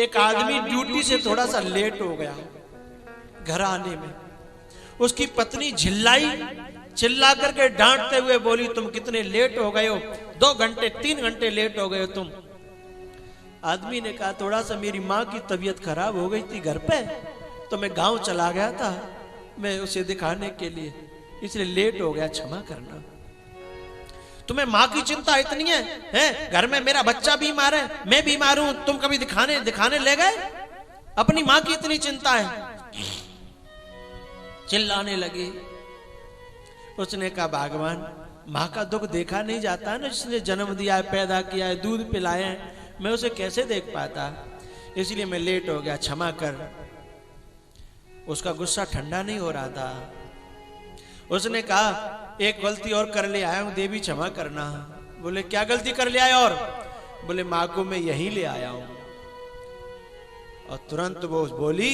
एक आदमी ड्यूटी से थोड़ा सा लेट हो गया घर आने में। उसकी पत्नी चिल्ला करके डांटते हुए बोली, तुम कितने लेट हो गए हो, 2 घंटे 3 घंटे लेट हो गए हो तुम। आदमी ने कहा, थोड़ा सा मेरी माँ की तबीयत खराब हो गई थी घर पे, तो मैं गांव चला गया था मैं उसे दिखाने के लिए, इसलिए लेट हो गया, क्षमा करना। तुम्हें माँ की चिंता इतनी है? घर में मेरा बच्चा बीमार है, मैं बीमार हूं, तुम कभी दिखाने ले गए? अपनी माँ की इतनी चिंता है। चिल्लाने लगी। उसने कहा, भगवान, माँ का दुख देखा नहीं जाता है ना, जिसने जन्म दिया है, पैदा किया है, दूध पिलाए हैं, मैं उसे कैसे देख पाता, इसलिए मैं लेट हो गया, क्षमा कर। उसका गुस्सा ठंडा नहीं हो रहा था। उसने कहा, एक गलती और कर ले आया हूं, देवी क्षमा करना। बोले, क्या गलती कर ले आए? और बोले, माँ को मैं यहीं ले आया हूं। और तुरंत वो बोली,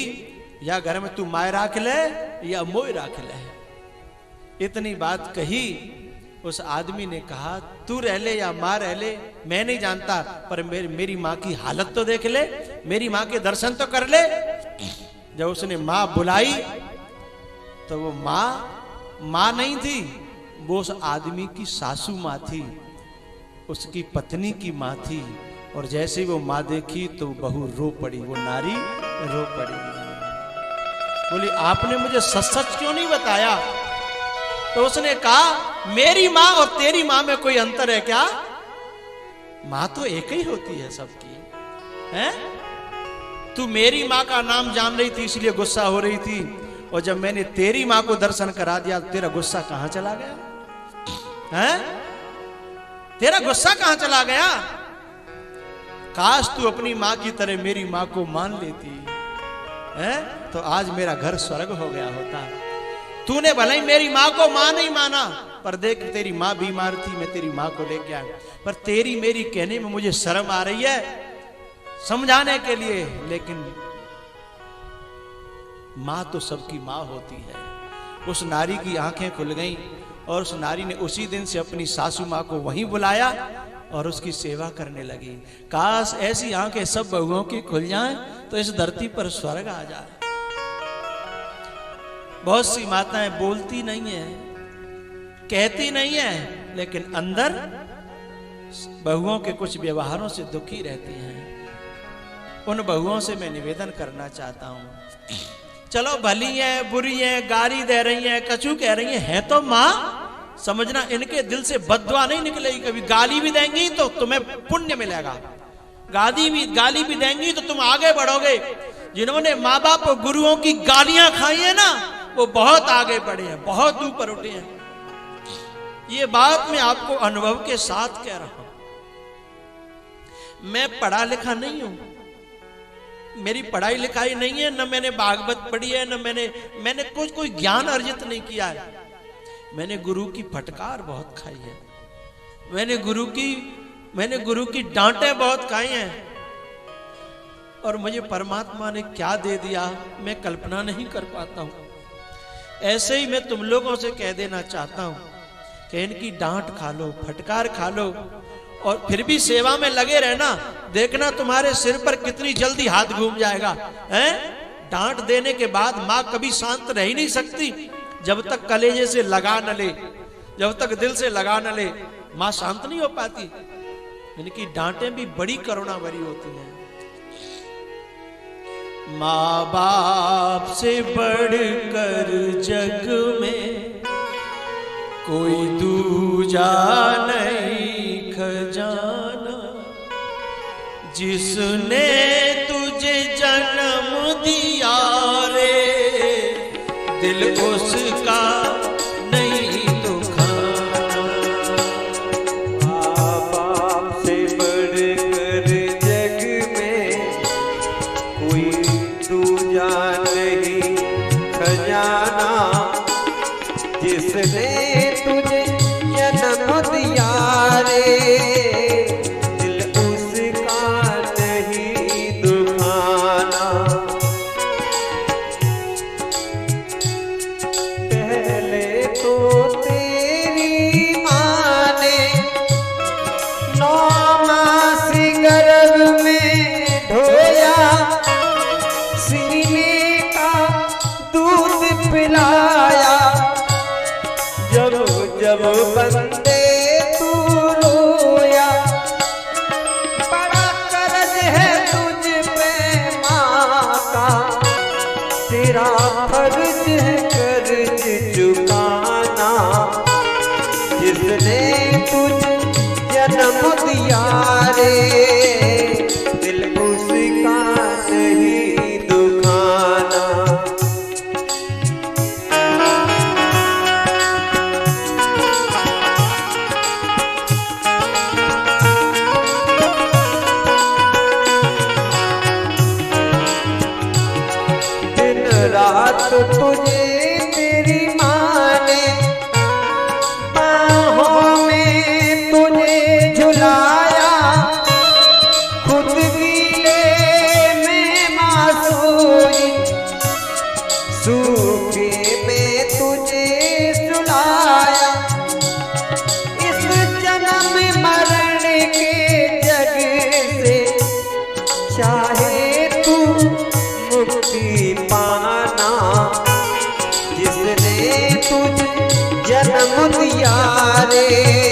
या घर में तू माय राख ले या मोय राख ले। इतनी बात कही। उस आदमी ने कहा, तू रह ले या माँ रह ले, मैं नहीं जानता, पर मेरी माँ की हालत तो देख ले, मेरी माँ के दर्शन तो कर ले। जब उसने माँ बुलाई तो वो माँ नहीं थी, वो उस आदमी की सासू माँ थी, उसकी पत्नी की माँ थी। और जैसे वो माँ देखी तो बहू रो पड़ी, वो नारी रो पड़ी। बोली, आपने मुझे सच क्यों नहीं बताया? तो उसने कहा, मेरी माँ और तेरी माँ में कोई अंतर है क्या? माँ तो एक ही होती है सबकी, हैं? तू मेरी माँ का नाम जान रही थी इसलिए गुस्सा हो रही थी, और जब मैंने तेरी माँ को दर्शन करा दिया तो तेरा गुस्सा कहां चला गया? हैं? तेरा गुस्सा कहां चला गया? काश तू अपनी माँ की तरह मेरी माँ को मान लेती, हैं? तो आज मेरा घर स्वर्ग हो गया होता। तूने भले ही मेरी माँ को माँ नहीं माना, पर देख तेरी माँ बीमार थी, मैं तेरी माँ को लेके आया, पर तेरी मेरी कहने में मुझे शर्म आ रही है समझाने के लिए, लेकिन माँ तो सबकी माँ होती है। उस नारी की आंखें खुल गईं और उस नारी ने उसी दिन से अपनी सासू माँ को वहीं बुलाया और उसकी सेवा करने लगी। काश ऐसी आंखें सब बहुओं की खुल जाएं तो इस धरती पर स्वर्ग आ जाए। बहुत सी माताएं बोलती नहीं है, कहती नहीं है, लेकिन अंदर बहुओं के कुछ व्यवहारों से दुखी रहती हैं। उन बहुओं से मैं निवेदन करना चाहता हूं, चलो भली है बुरी है, गाली दे रही है, कछु कह रही है तो माँ, समझना इनके दिल से बद्दुआ नहीं निकलेगी कभी। गाली भी देंगी तो तुम्हें पुण्य मिलेगा, गाली भी देंगी तो तुम आगे बढ़ोगे। जिन्होंने माँ बाप और गुरुओं की गालियां खाई है ना, वो बहुत आगे बढ़े हैं, बहुत ऊपर उठे हैं। ये बात मैं आपको अनुभव के साथ कह रहा हूं। मैं पढ़ा लिखा नहीं हूं, मेरी पढ़ाई लिखाई नहीं है, न मैंने भागवत पढ़ी है, न मैंने कोई ज्ञान अर्जित नहीं किया है। मैंने गुरु की फटकार बहुत खाई है, मैंने गुरु की डांटें बहुत खाई हैं, और मुझे परमात्मा ने क्या दे दिया मैं कल्पना नहीं कर पाता हूं। ऐसे ही मैं तुम लोगों से कह देना चाहता हूं कि इनकी डांट खा लो, फटकार खा लो, और फिर भी सेवा में लगे रहना। देखना तुम्हारे सिर पर कितनी जल्दी हाथ घूम जाएगा, हैं? डांट देने के बाद माँ कभी शांत रह ही नहीं सकती जब तक कलेजे से लगा न ले, जब तक दिल से लगा न ले, माँ शांत नहीं हो पाती। इनकी डांटें भी बड़ी करुणा भरी होती हैं। माँ बाप से बढ़कर जग में कोई दूजा नहीं खजाना, जिसने तुझे जन्म दिया रे, दिल उसका नहीं दुखाना। माँ बाप से बढ़कर जग में कोई दूजा नहीं खजाना, जिसने तुझे जन्म दिया रे, दिल उसका नहीं दुखाना। पहले तो तेरी माँ ने 9 मास गर्भ में ढोया, दिया रे, दिल उसका नहीं दुखाना। दिन रात तुझे तेरी माँ ने बाहों में तुझे झुलाया, खुद गीले में मासूई सूखे में तुझे सुलाया। इस जन्म मरण के जग से चाहे तू मुक्ति पाना, जिसने तुझे जन्म दिया रे,